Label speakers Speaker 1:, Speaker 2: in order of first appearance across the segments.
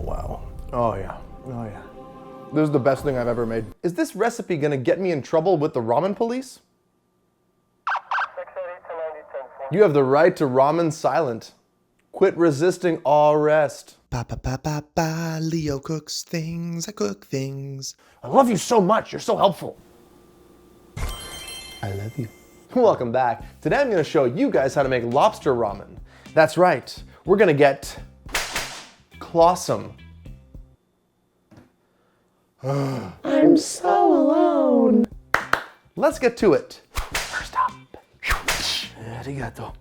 Speaker 1: wow. Oh yeah, oh yeah. This is the best thing I've ever made. Is this recipe gonna get me in trouble with the ramen police? You have the right to ramen silent. Quit resisting arrest.
Speaker 2: Ba ba ba ba ba. Leo cooks things. I cook things.
Speaker 1: I love you so much. You're so helpful.
Speaker 2: I love you.
Speaker 1: Welcome back. Today I'm gonna show you guys how to make lobster ramen. That's right. We're gonna get clawsome.
Speaker 2: I'm so alone.
Speaker 1: Let's get to it. First up,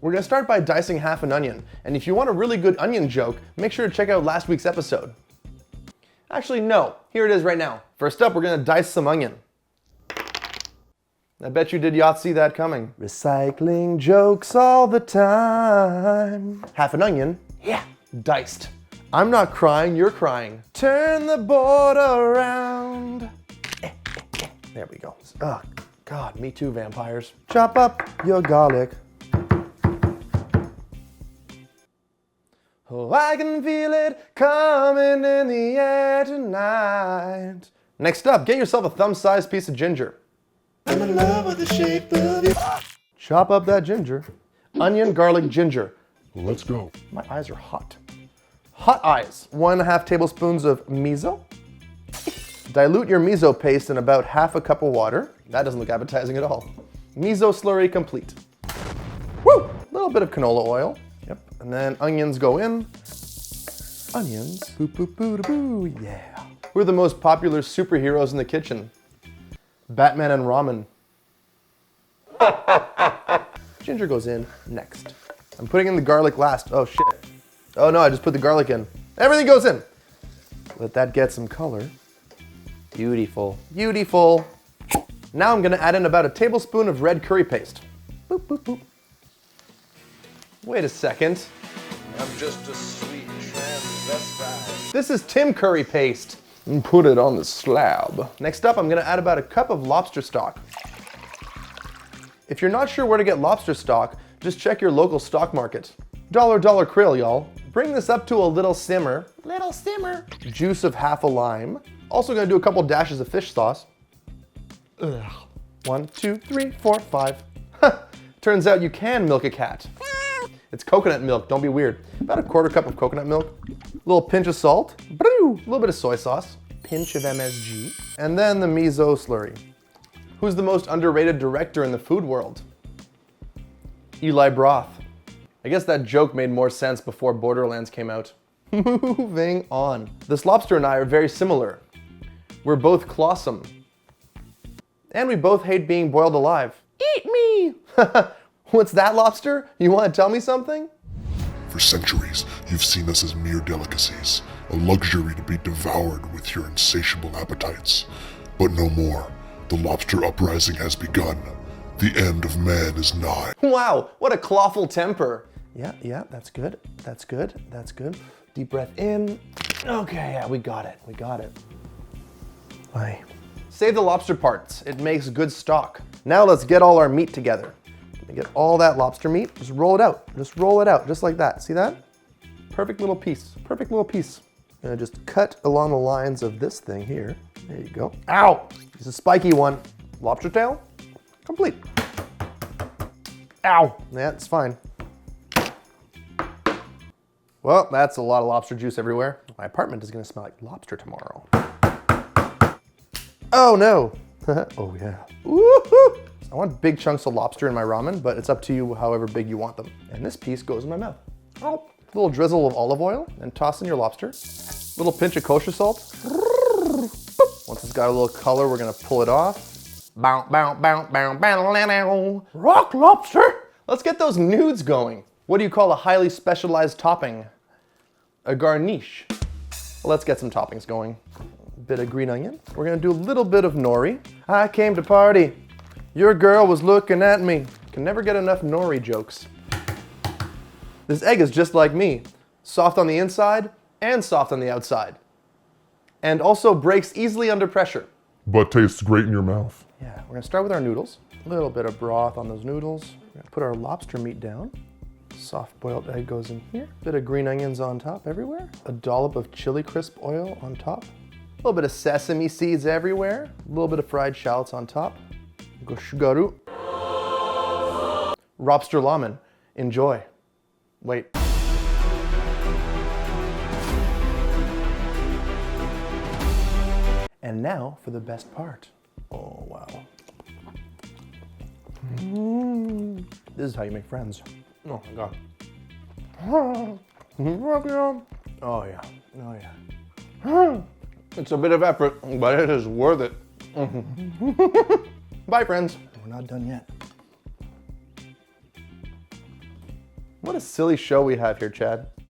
Speaker 1: we're gonna start by dicing half an onion. And if you want a really good onion joke, make sure to check out last week's episode. Actually, no, here it is right now. First up, we're gonna dice some onion. I bet you did not see that coming. Recycling jokes all the time. Half an onion, yeah, diced. I'm not crying, you're crying. Turn the board around. There we go. Oh, God, me too, vampires. Chop up your garlic. Oh, I can feel it coming in the air tonight. Next up, get yourself a thumb-sized piece of ginger.
Speaker 2: I'm in love with the shape of you.
Speaker 1: Chop up that ginger. Onion, garlic, ginger.
Speaker 3: Let's go.
Speaker 1: My eyes are hot. Hot eyes. 1.5 tablespoons of miso. Dilute your miso paste in about half a cup of water. That doesn't look appetizing at all. Miso slurry complete. Woo! A little bit of canola oil. Yep. And then onions go in. Onions. Boo, boo, boo, boo, yeah. Who are the most popular superheroes in the kitchen? Batman and ramen. Ginger goes in next. I'm putting in the garlic last. Oh shit. Oh no, I just put the garlic in. Everything goes in. Let that get some color. Beautiful, beautiful. Now I'm gonna add in about a tablespoon of red curry paste. Boop, boop, boop. Wait a second.
Speaker 3: I'm just a sweet transvestite.
Speaker 1: This is Tim curry paste. And put it on the slab. Next up, I'm gonna add about a cup of lobster stock. If you're not sure where to get lobster stock, just check your local stock market. Dollar krill, y'all. Bring this up to a little simmer. Little simmer. Juice of half a lime. Also gonna do a couple dashes of fish sauce. Ugh. 1, 2, 3, 4, 5. Turns out you can milk a cat. It's coconut milk, don't be weird. About a 1/4 cup of coconut milk. A little pinch of salt. A little bit of soy sauce. Pinch of MSG. And then the miso slurry. Who's the most underrated director in the food world? Eli Broth. I guess that joke made more sense before Borderlands came out. Moving on. This lobster and I are very similar. We're both clawsome. And we both hate being boiled alive. Eat me! What's that, lobster? You want to tell me something?
Speaker 3: For centuries, you've seen us as mere delicacies, a luxury to be devoured with your insatiable appetites. But no more. The lobster uprising has begun. The end of man is nigh.
Speaker 1: Wow, what a clawful temper. Yeah, that's good. That's good. That's good. Deep breath in. Okay, yeah, we got it. We got it. Bye. Save the lobster parts. It makes good stock. Now let's get all our meat together. Get all that lobster meat, just roll it out. Just roll it out, just like that. See that? Perfect little piece, perfect little piece. I'm gonna just cut along the lines of this thing here. There you go. Ow! It's a spiky one. Lobster tail, complete. Ow! Yeah, it's fine. Well, that's a lot of lobster juice everywhere. My apartment is gonna smell like lobster tomorrow. Oh no! Oh yeah. Woohoo! I want big chunks of lobster in my ramen, but it's up to you however big you want them. And this piece goes in my mouth. Oh, a little drizzle of olive oil and toss in your lobster. Little pinch of kosher salt. Once it's got a little color, we're gonna pull it off. Rock lobster! Let's get those nudes going. What do you call a highly specialized topping? A garnish. Let's get some toppings going. A bit of green onion. We're gonna do a little bit of nori. I came to party. Your girl was looking at me. Can never get enough nori jokes. This egg is just like me. Soft on the inside and soft on the outside. And also breaks easily under pressure.
Speaker 3: But tastes great in your mouth.
Speaker 1: Yeah, we're gonna start with our noodles. A little bit of broth on those noodles. We're gonna put our lobster meat down. Soft boiled egg goes in here. Bit of green onions on top everywhere. A dollop of chili crisp oil on top. A little bit of sesame seeds everywhere. A little bit of fried shallots on top. Goshugaru. Lobster ramen. Enjoy. Wait. And now for the best part. Oh, wow. This is how you make friends. Oh my God. Oh yeah, oh yeah. It's a bit of effort, but it is worth it. Bye friends. We're not done yet. What a silly show we have here, Chad.